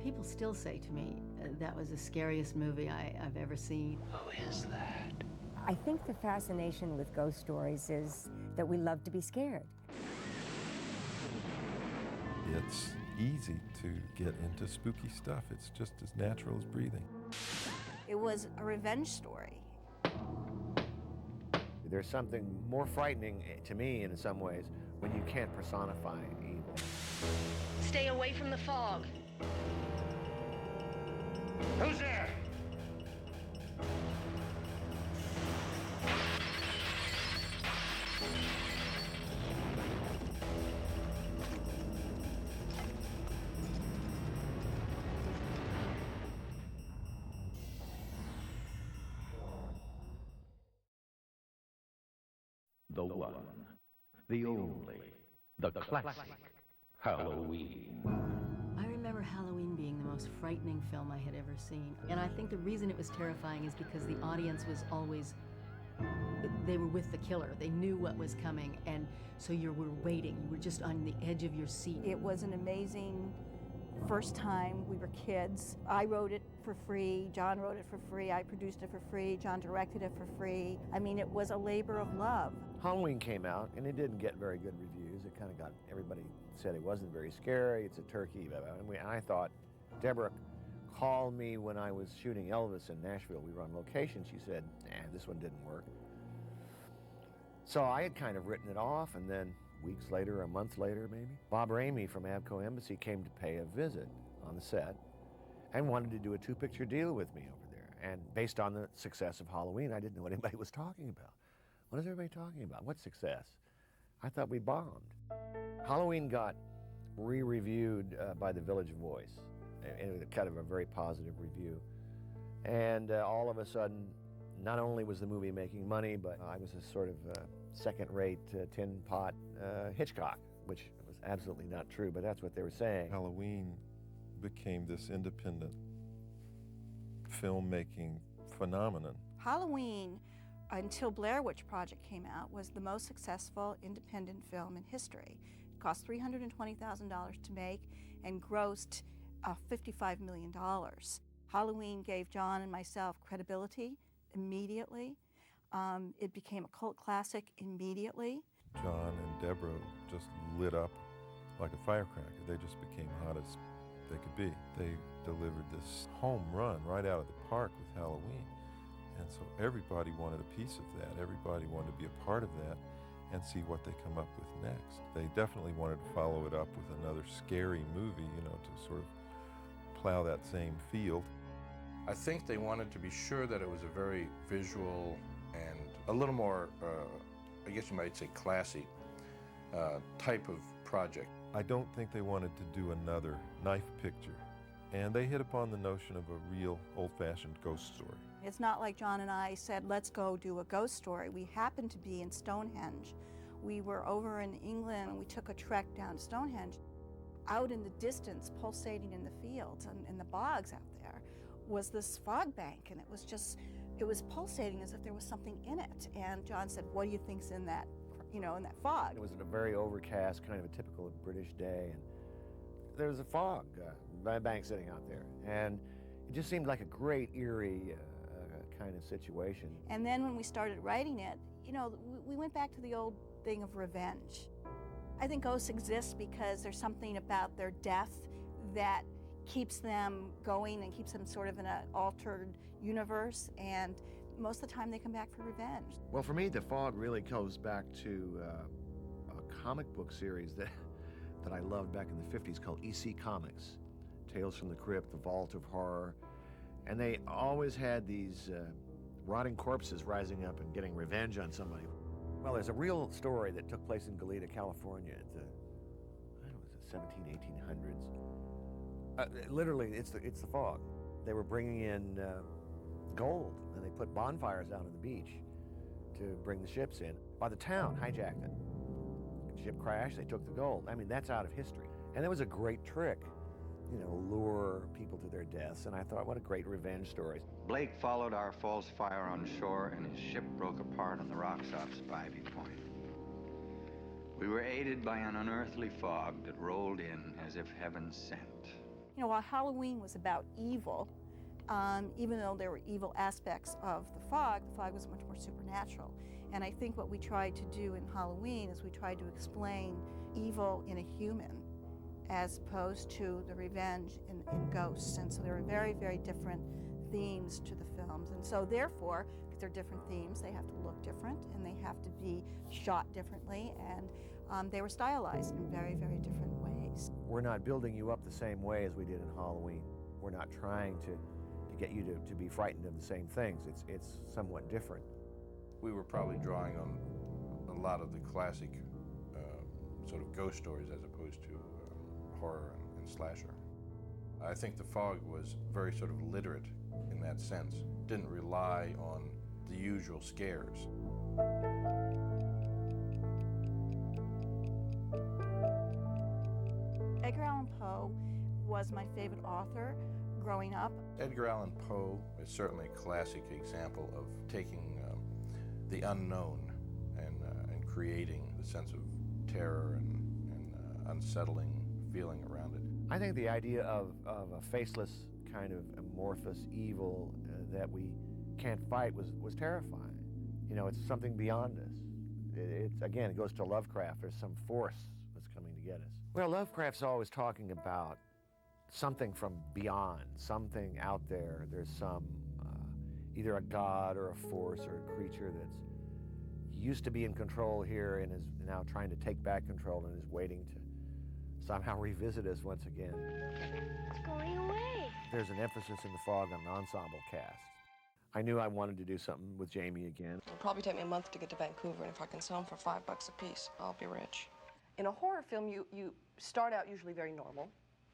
People still say to me, that was the scariest movie I've ever seen. Who is that? I think the fascination with ghost stories is that we love to be scared. It's easy to get into spooky stuff. It's just as natural as breathing. It was a revenge story. There's something more frightening to me in some ways when you can't personify evil. Stay away from the fog. Who's there? The one, the only, the classic Halloween. I remember Halloween being the most frightening film I had ever seen. And I think the reason it was terrifying is because the audience was always, they were with the killer. They knew what was coming, and so you were waiting. You were just on the edge of your seat. It was an amazing first time. We were kids. I wrote it for free. John wrote it for free. I produced it for free. John directed it for free. I mean, it was a labor of love. Halloween came out, and it didn't get very good reviews. It kind of got, everybody said it wasn't very scary, it's a turkey. And I thought, Debra called me when I was shooting Elvis in Nashville. We were on location. She said, this one didn't work. So I had kind of written it off, and then weeks later, a month later maybe, Bob Ramey from Avco Embassy came to pay a visit on the set and wanted to do a two-picture deal with me over there. And based on the success of Halloween, I didn't know what anybody was talking about. What is everybody talking about? What success? I thought we bombed. Halloween got re-reviewed by the Village Voice, and it was kind of a very positive review. And all of a sudden, not only was the movie making money, but I was a sort of second-rate tin pot Hitchcock, which was absolutely not true, but that's what they were saying. Halloween became this independent filmmaking phenomenon. Halloween, until Blair Witch Project came out, was the most successful independent film in history. It cost $320,000 to make and grossed $55 million. Halloween gave John and myself credibility immediately. It became a cult classic immediately. John and Debra just lit up like a firecracker. They just became hot as they could be. They delivered this home run right out of the park with Halloween. And so everybody wanted a piece of that. Everybody wanted to be a part of that and see what they come up with next. They definitely wanted to follow it up with another scary movie, you know, to sort of plow that same field. I think they wanted to be sure that it was a very visual and a little more, I guess you might say classy, type of project. I don't think they wanted to do another knife picture. And they hit upon the notion of a real old-fashioned ghost story. It's not like John and I said, let's go do a ghost story. We happened to be in Stonehenge. We were over in England and we took a trek down to Stonehenge. Out in the distance, pulsating in the fields and in the bogs out there, was this fog bank, and it was pulsating as if there was something in it. And John said, what do you think's in that, in that fog? It was a very overcast, kind of a typical British day, and there was a fog bank sitting out there, and it just seemed like a great, eerie kind of situation. And then when we started writing it, we went back to the old thing of revenge. I think ghosts exist because there's something about their death that keeps them going and keeps them sort of in an altered universe, and most of the time they come back for revenge. Well, for me, the fog really goes back to a comic book series that I loved back in the 50s called EC Comics, Tales from the Crypt, The Vault of Horror, and they always had these rotting corpses rising up and getting revenge on somebody. Well, there's a real story that took place in Goleta, California at the, I don't know, was it 1800s? Literally, it's the fog. They were bringing in gold, and they put bonfires out on the beach to bring the ships in. By the town hijacked it. The ship crashed, they took the gold. I mean, that's out of history. And it was a great trick, lure people to their deaths. And I thought, what a great revenge story. Blake followed our false fire on shore, and his ship broke apart on the rocks off Spivey Point. We were aided by an unearthly fog that rolled in as if heaven sent. You know, while Halloween was about evil, even though there were evil aspects of the fog was much more supernatural. And I think what we tried to do in Halloween is we tried to explain evil in a human as opposed to the revenge in ghosts. And so there are very, very different themes to the films. And so therefore, because they're different themes, they have to look different and they have to be shot differently, and they were stylized in very, very different ways. We're not building you up the same way as we did in Halloween. We're not trying to get you to be frightened of the same things. It's somewhat different. We were probably drawing on a lot of the classic sort of ghost stories as opposed to horror and slasher. I think The Fog was very sort of literate in that sense. Didn't rely on the usual scares. Edgar Allan Poe was my favorite author growing up. Edgar Allan Poe is certainly a classic example of taking the unknown and creating the sense of terror and unsettling feeling around it. I think the idea of a faceless kind of amorphous evil that we can't fight was terrifying. You know, it's something beyond us. Again, it goes to Lovecraft. There's some force that's coming to get us. Well, Lovecraft's always talking about something from beyond, something out there. There's some, either a god or a force or a creature that's used to be in control here and is now trying to take back control and is waiting to somehow revisit us once again. It's going away. There's an emphasis in The Fog on an ensemble cast. I knew I wanted to do something with Jamie again. It'll probably take me a month to get to Vancouver, and if I can sell them for $5 a piece, I'll be rich. In a horror film, you start out usually very normal,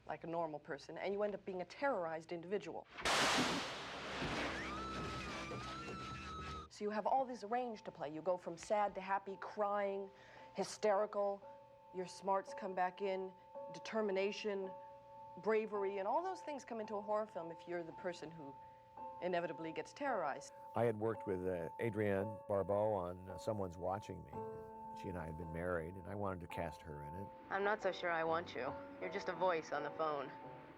like a normal person, and you end up being a terrorized individual. So you have all this range to play. You go from sad to happy, crying, hysterical. Your smarts come back in, determination, bravery, and all those things come into a horror film if you're the person who inevitably gets terrorized. I had worked with Adrienne Barbeau on Someone's Watching Me. She and I had been married, and I wanted to cast her in it. I'm not so sure I want you. You're just a voice on the phone.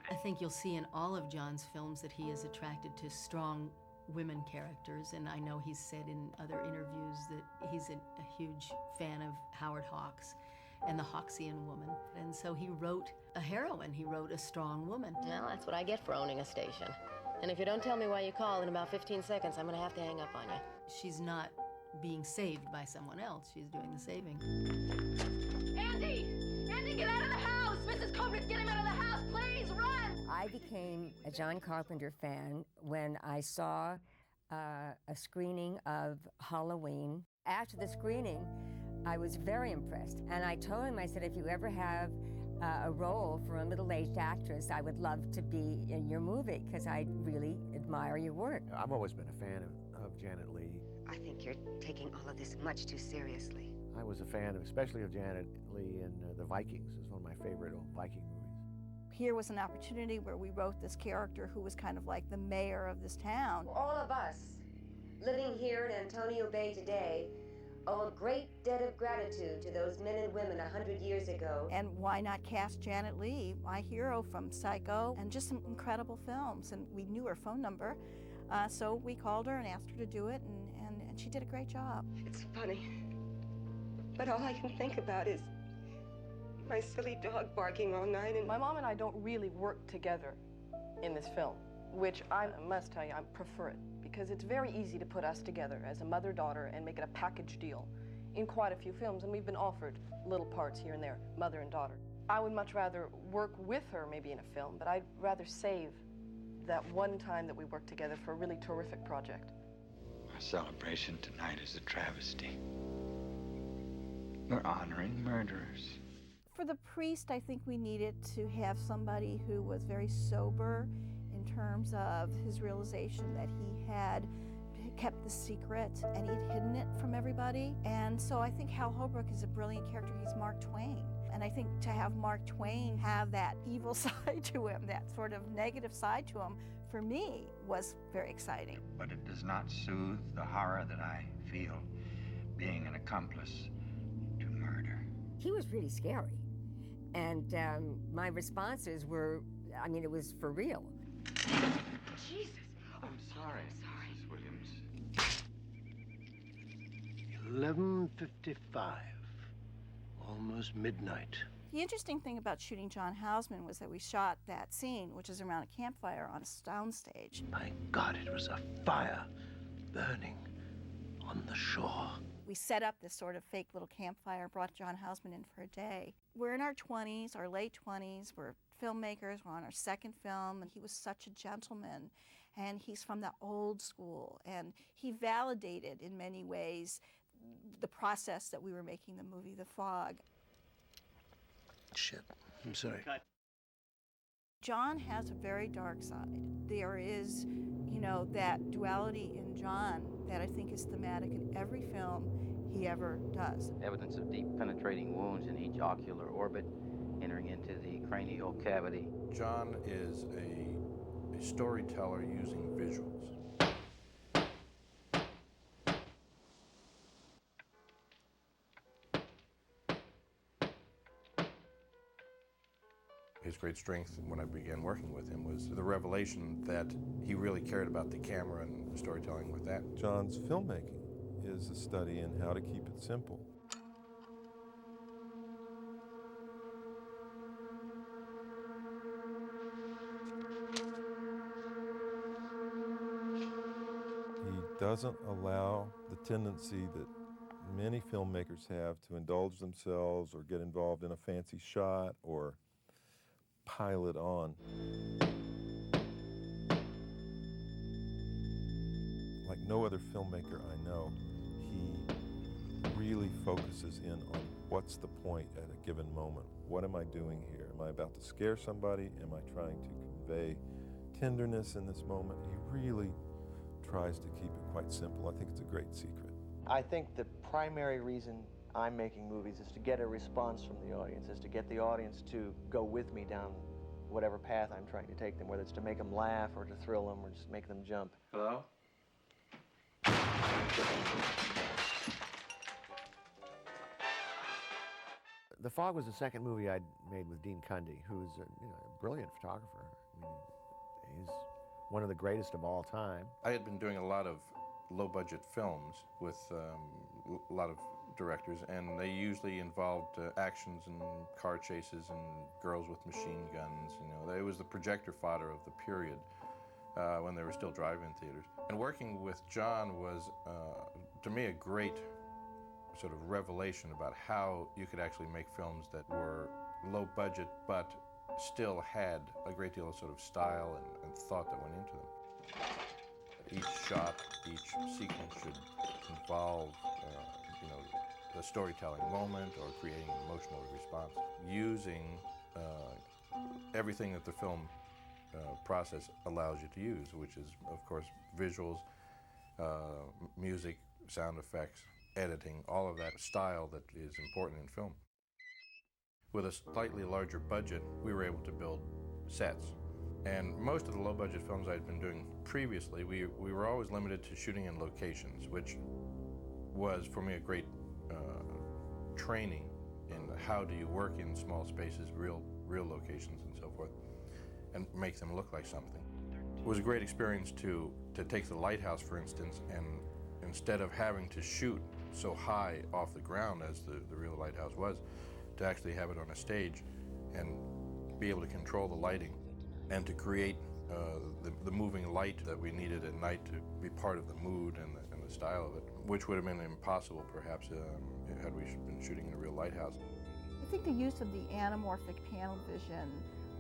I think you'll see in all of John's films that he is attracted to strong women characters, and I know he's said in other interviews that he's a huge fan of Howard Hawks and the Hawksian woman. And so he wrote a heroine, he wrote a strong woman. Well, that's what I get for owning a station. And if you don't tell me why you called in about 15 seconds, I'm gonna have to hang up on you. She's not being saved by someone else, she's doing the saving. Andy! Andy, get out of the house! Mrs. Cobrick, get him out of the house, please, run! I became a John Carpenter fan when I saw a screening of Halloween. After the screening, I was very impressed. And I told him, I said, if you ever have a role for a middle-aged actress, I would love to be in your movie, because I really admire your work. I've always been a fan of Janet Leigh. I think you're taking all of this much too seriously. I was a fan, especially of Janet Leigh in The Vikings. It was one of my favorite old Viking movies. Here was an opportunity where we wrote this character who was kind of like the mayor of this town. All of us, living here in Antonio Bay today, owe a great debt of gratitude to those men and women 100 years ago. And why not cast Janet Leigh, my hero from Psycho, and just some incredible films. And we knew her phone number, so we called her and asked her to do it, and she did a great job. It's funny, but all I can think about is my silly dog barking all night. And my mom and I don't really work together in this film, which I must tell you, I prefer it, because it's very easy to put us together as a mother-daughter and make it a package deal in quite a few films, and we've been offered little parts here and there, mother and daughter. I would much rather work with her maybe in a film, but I'd rather save that one time that we worked together for a really terrific project. Our celebration tonight is a travesty. We're honoring murderers. For the priest, I think we needed to have somebody who was very sober in terms of his realization that he had kept the secret and he'd hidden it from everybody. And so I think Hal Holbrook is a brilliant character. He's Mark Twain. And I think to have Mark Twain have that evil side to him, that sort of negative side to him, for me, was very exciting. But it does not soothe the horror that I feel being an accomplice to murder. He was really scary. And my responses were I mean, it was for real. Jesus. I'm sorry, Mrs. Williams. 11:55. Almost midnight. The interesting thing about shooting John Houseman was that we shot that scene, which is around a campfire on a soundstage. My God, it was a fire burning on the shore. We set up this sort of fake little campfire, brought John Houseman in for a day. We're in our 20s, our late 20s, we're filmmakers, we're on our second film, and he was such a gentleman, and he's from the old school, and he validated in many ways the process that we were making the movie The Fog. Shit, I'm sorry. John has a very dark side. There is, you know, that duality in John that I think is thematic in every film he ever does. Evidence of deep penetrating wounds in each ocular orbit, entering into the cranial cavity. John is a storyteller using visuals. His great strength when I began working with him was the revelation that he really cared about the camera and storytelling with that. John's filmmaking is a study in how to keep it simple. He doesn't allow the tendency that many filmmakers have to indulge themselves or get involved in a fancy shot or pile it on. Like no other filmmaker I know, he really focuses in on what's the point at a given moment. What am I doing here? Am I about to scare somebody? Am I trying to convey tenderness in this moment? He really tries to keep it quite simple. I think it's a great secret. I think the primary reason I'm making movies is to get a response from the audience, is to get the audience to go with me down whatever path I'm trying to take them, whether it's to make them laugh or to thrill them or just make them jump. Hello? The Fog was the second movie I'd made with Dean Cundey, who's a brilliant photographer. I mean, he's one of the greatest of all time. I had been doing a lot of low-budget films with a lot of directors, and they usually involved actions and car chases and girls with machine guns. You know, it was the projector fodder of the period when they were still drive-in theaters. And working with John was, to me, a great sort of revelation about how you could actually make films that were low budget but still had a great deal of sort of style and thought that went into them. Each shot, each sequence should involve, the storytelling moment or creating an emotional response. Using everything that the film process allows you to use, which is, of course, visuals, music, sound effects, editing, all of that style that is important in film. With a slightly larger budget, we were able to build sets. And most of the low-budget films I'd been doing previously, we were always limited to shooting in locations, which was, for me, a great training in how do you work in small spaces, real locations and so forth, and make them look like something. It was a great experience to take the lighthouse, for instance, and instead of having to shoot so high off the ground as the real lighthouse was, to actually have it on a stage and be able to control the lighting and to create the moving light that we needed at night to be part of the mood and the style of it, which would have been impossible perhaps had we been shooting in a real lighthouse. I think the use of the anamorphic panel vision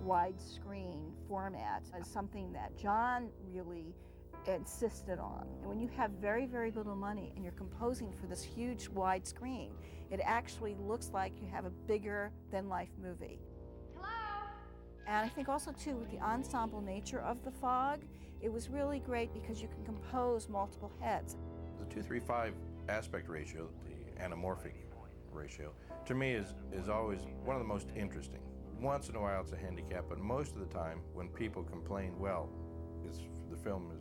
widescreen format is something that John really insisted on. And when you have very, very little money and you're composing for this huge widescreen, it actually looks like you have a bigger than life movie. Hello? And I think also too, with the ensemble nature of The Fog, it was really great because you can compose multiple heads. The 2:3:5 aspect ratio, the anamorphic ratio, to me is always one of the most interesting. Once in a while it's a handicap, but most of the time when people complain, well, the film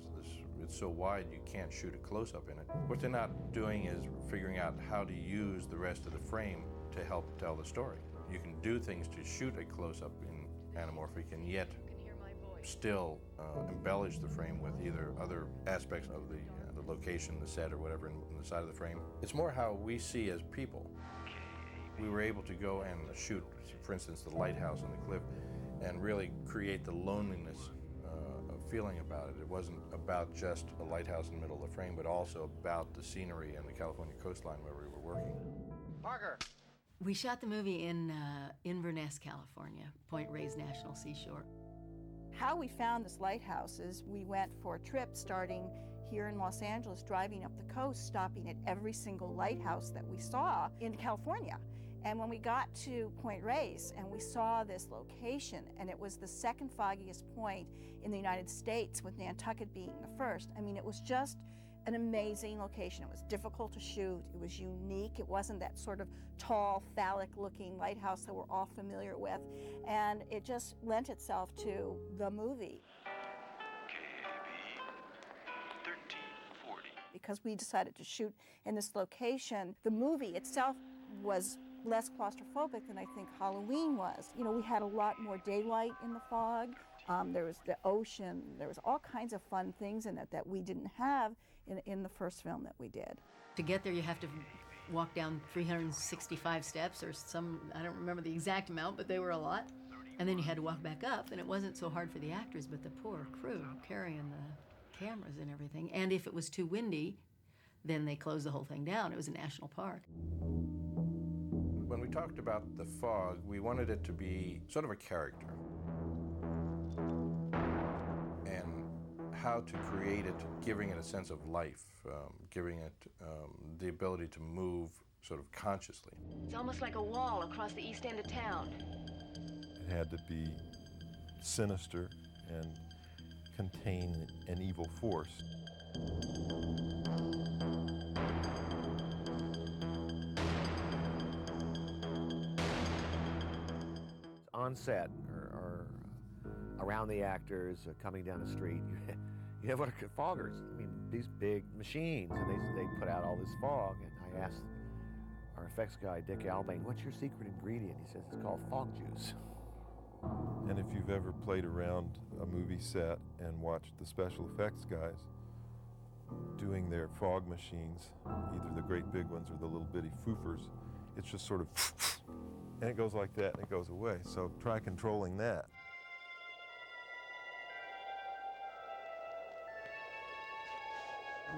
it's so wide you can't shoot a close-up in it. What they're not doing is figuring out how to use the rest of the frame to help tell the story. You can do things to shoot a close-up in anamorphic and yet still embellish the frame with either other aspects of the location, the set, or whatever in the side of the frame. It's more how we see as people. We were able to go and shoot, for instance, the lighthouse on the cliff, and really create the loneliness feeling about it. It wasn't about just a lighthouse in the middle of the frame, but also about the scenery and the California coastline where we were working. Parker! We shot the movie in Inverness, California, Point Reyes National Seashore. How we found this lighthouse is we went for a trip starting here in Los Angeles, driving up the coast, stopping at every single lighthouse that we saw in California. And when we got to Point Reyes and we saw this location, and it was the second foggiest point in the United States, with Nantucket being the first, I mean, it was just an amazing location. It was difficult to shoot, it was unique, it wasn't that sort of tall, phallic-looking lighthouse that we're all familiar with, and it just lent itself to the movie. Because we decided to shoot in this location, the movie itself was less claustrophobic than I think Halloween was. You know, we had a lot more daylight in the fog. There was the ocean. There was all kinds of fun things in it that we didn't have in the first film that we did. To get there, you have to walk down 365 steps or some, I don't remember the exact amount, but they were a lot. And then you had to walk back up, and it wasn't so hard for the actors, but the poor crew carrying the cameras and everything. And if it was too windy, then they closed the whole thing down. It was a national park. When we talked about the fog, we wanted it to be sort of a character. And how to create it, giving it a sense of life, giving it the ability to move sort of consciously. It's almost like a wall across the east end of town. It had to be sinister and contain an evil force. On set or around the actors, coming down the street, you have what are foggers. I mean, these big machines, and they put out all this fog. And I asked our effects guy, Dick Albane, what's your secret ingredient? He says, it's called fog juice. And if you've ever played around a movie set and watched the special effects guys doing their fog machines, either the great big ones or the little bitty foofers, it's just sort of, and it goes like that and it goes away. So try controlling that.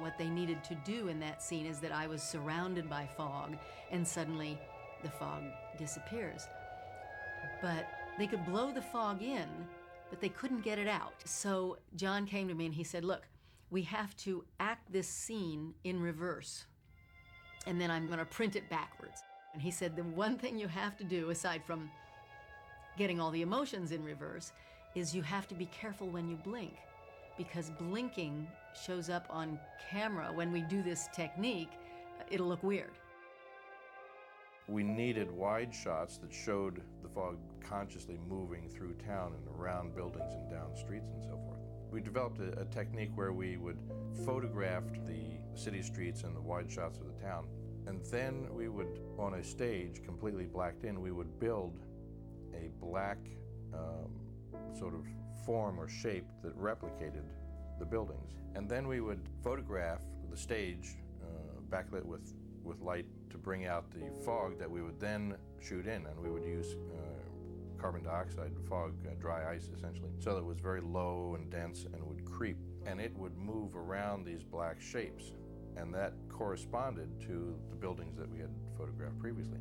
What they needed to do in that scene is that I was surrounded by fog, and suddenly the fog disappears. But they could blow the fog in, but they couldn't get it out. So John came to me and he said, look, we have to act this scene in reverse, and then I'm gonna print it backwards. And he said, the one thing you have to do, aside from getting all the emotions in reverse, is you have to be careful when you blink, because blinking shows up on camera. When we do this technique, it'll look weird. We needed wide shots that showed the fog consciously moving through town and around buildings and down streets and so forth. We developed a technique where we would photograph the city streets and the wide shots of the town, and then we would, on a stage completely blacked in, we would build a black sort of form or shape that replicated the buildings. And then we would photograph the stage backlit with light to bring out the fog that we would then shoot in, and we would use carbon dioxide fog, dry ice essentially, so that it was very low and dense and would creep, and it would move around these black shapes, and that corresponded to the buildings that we had photographed previously.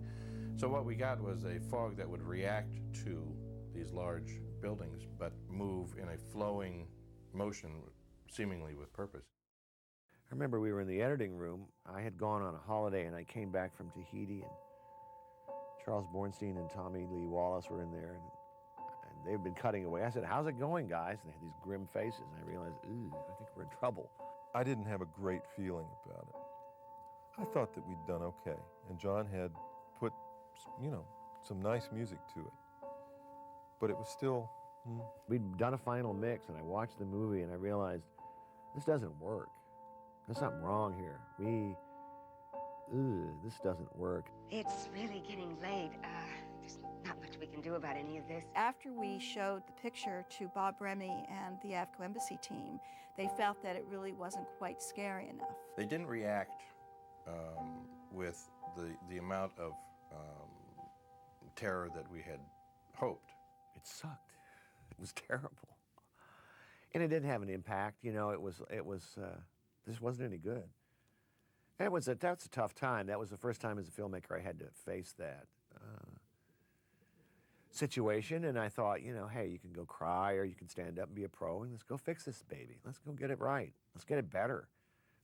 So what we got was a fog that would react to these large buildings but move in a flowing motion, seemingly with purpose. I remember we were in the editing room. I had gone on a holiday and I came back from Tahiti, and Charles Bornstein and Tommy Lee Wallace were in there, and they'd been cutting away. I said, how's it going, guys? And they had these grim faces, and I realized, ooh, I think we're in trouble. I didn't have a great feeling about it. I thought that we'd done okay, and John had put, you know, some nice music to it, but it was still... We'd done a final mix, and I watched the movie, and I realized, this doesn't work. There's something wrong here. This doesn't work. It's really getting late. There's not much we can do about any of this? After we showed the picture to Bob Remy and the Avco Embassy team, they felt that it really wasn't quite scary enough. They didn't react with the amount of terror that we had hoped. It sucked. It was terrible. And it didn't have an impact, you know, this wasn't any good. And that's a tough time. That was the first time as a filmmaker I had to face that situation, and I thought, you know, hey, you can go cry or you can stand up and be a pro and let's go fix this baby. Let's go get it right. Let's get it better.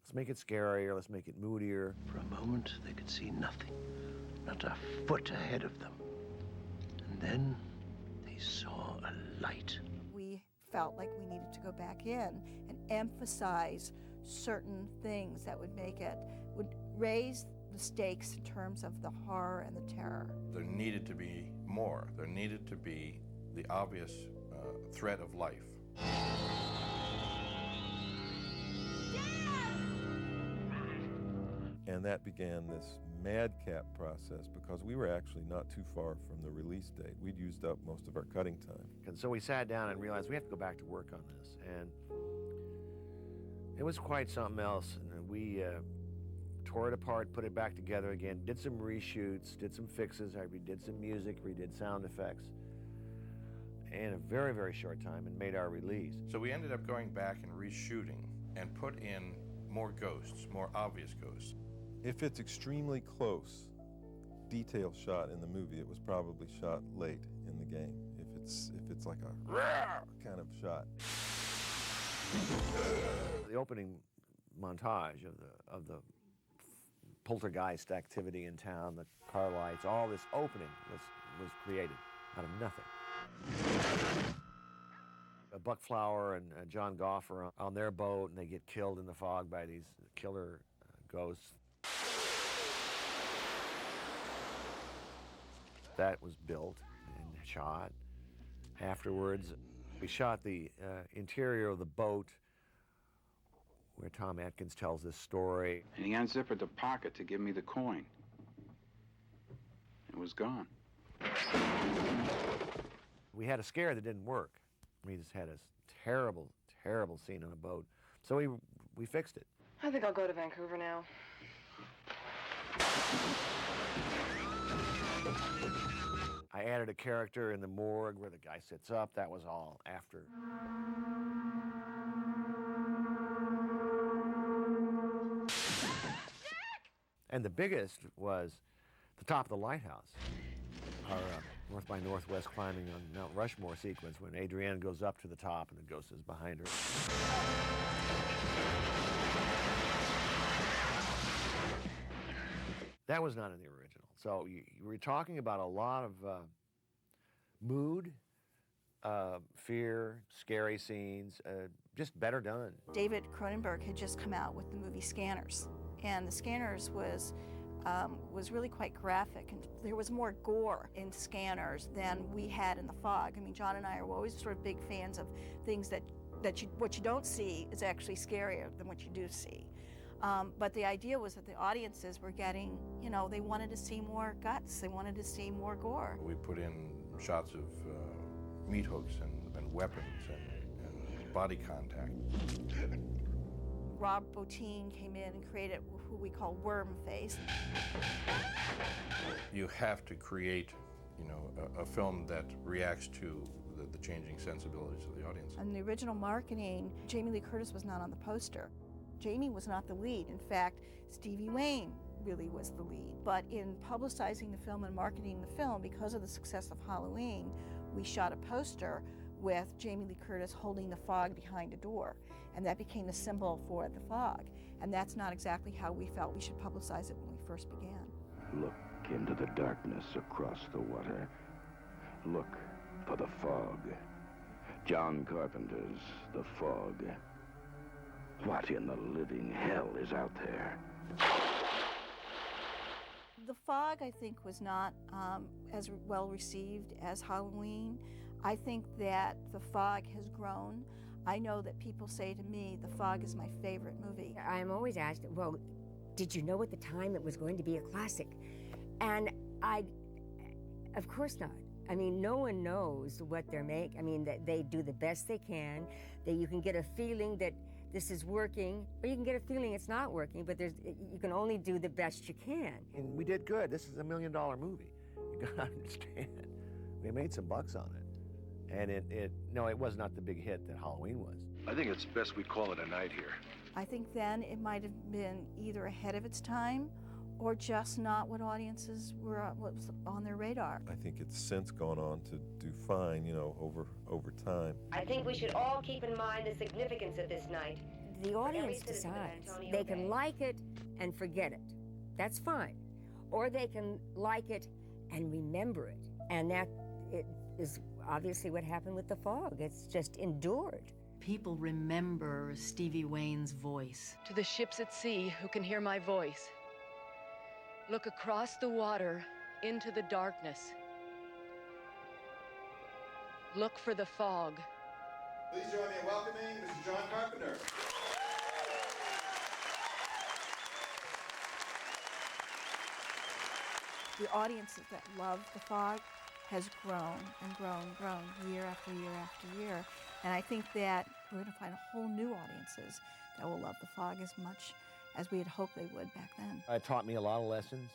Let's make it scarier. Let's make it moodier. For a moment, they could see nothing, not a foot ahead of them. And then they saw a light. We felt like we needed to go back in and emphasize certain things that would raise the stakes in terms of the horror and the terror. There needed to be more. There needed to be the obvious threat of life. And that began this madcap process because we were actually not too far from the release date. We'd used up most of our cutting time. And so we sat down and realized we have to go back to work on this. And it was quite something else. And we tore it apart, put it back together again, did some reshoots, did some fixes, I redid some music, redid sound effects in a very, very short time and made our release. So we ended up going back and reshooting and put in more ghosts, more obvious ghosts. If it's extremely close, detail shot in the movie, it was probably shot late in the game. If it's like a kind of shot. The opening montage of the poltergeist activity in town, the car lights, all this opening was created out of nothing. Buck Flower and John Goff are on their boat, and they get killed in the fog by these killer ghosts. That was built and shot. Afterwards, we shot the interior of the boat where Tom Atkins tells this story. And he unzippered the pocket to give me the coin. It was gone. We had a scare that didn't work. We just had a terrible, terrible scene on a boat. So we fixed it. I think I'll go to Vancouver now. I added a character in the morgue where the guy sits up. That was all after. And the biggest was the top of the lighthouse. Our North by Northwest climbing on Mount Rushmore sequence when Adrienne goes up to the top and the ghost is behind her. That was not in the original. So you were talking about a lot of mood, fear, scary scenes, just better done. David Cronenberg had just come out with the movie Scanners, and the Scanners was really quite graphic, and there was more gore in Scanners than we had in The Fog. I mean, John and I are always sort of big fans of things that what you don't see is actually scarier than what you do see. But the idea was that the audiences were getting, you know, they wanted to see more guts, they wanted to see more gore. We put in shots of meat hooks and weapons and body contact. Rob Bottin came in and created who we call Worm Face. You have to create, you know, a film that reacts to the changing sensibilities of the audience. In the original marketing, Jamie Lee Curtis was not on the poster. Jamie was not the lead. In fact, Stevie Wayne really was the lead. But in publicizing the film and marketing the film, because of the success of Halloween, we shot a poster with Jamie Lee Curtis holding the fog behind a door. And that became the symbol for the fog. And that's not exactly how we felt we should publicize it when we first began. Look into the darkness across the water. Look for the fog. John Carpenter's The Fog. What in the living hell is out there? The Fog, I think, was not as well received as Halloween. I think that The Fog has grown. I know that people say to me, The Fog is my favorite movie. I'm always asked, well, did you know at the time it was going to be a classic? And of course not. I mean, no one knows what they're making. I mean, that they do the best they can, that you can get a feeling that this is working, or you can get a feeling it's not working, but you can only do the best you can. And we did good. This is $1 million movie. You gotta understand. We made some bucks on it. And it was not the big hit that Halloween was. I think it's best we call it a night here. I think then it might have been either ahead of its time or just not what audiences what was on their radar. I think it's since gone on to do fine, over time. I think we should all keep in mind the significance of this night. The audience decides. They can like it and forget it. That's fine. Or they can like it and remember it. And that is obviously what happened with The Fog. It's just endured. People remember Stevie Wayne's voice. To the ships at sea who can hear my voice, look across the water into the darkness. Look for the fog. Please join me in welcoming Mr. John Carpenter. The audiences that love The Fog has grown and grown and grown year after year after year. And I think that we're going to find a whole new audiences that will love The Fog as much as we had hoped they would back then. It taught me a lot of lessons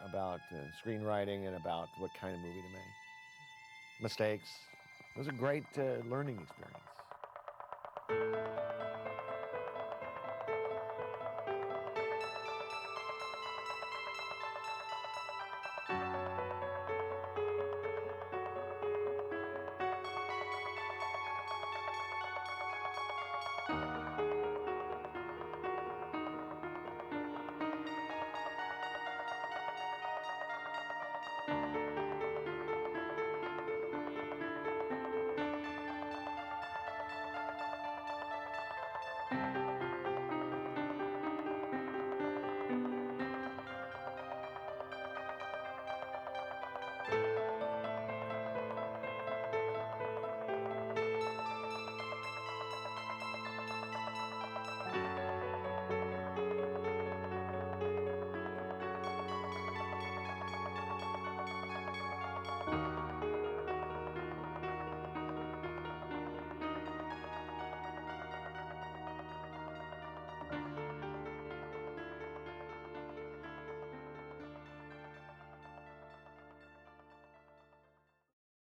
about screenwriting and about what kind of movie to make. Mistakes. It was a great learning experience.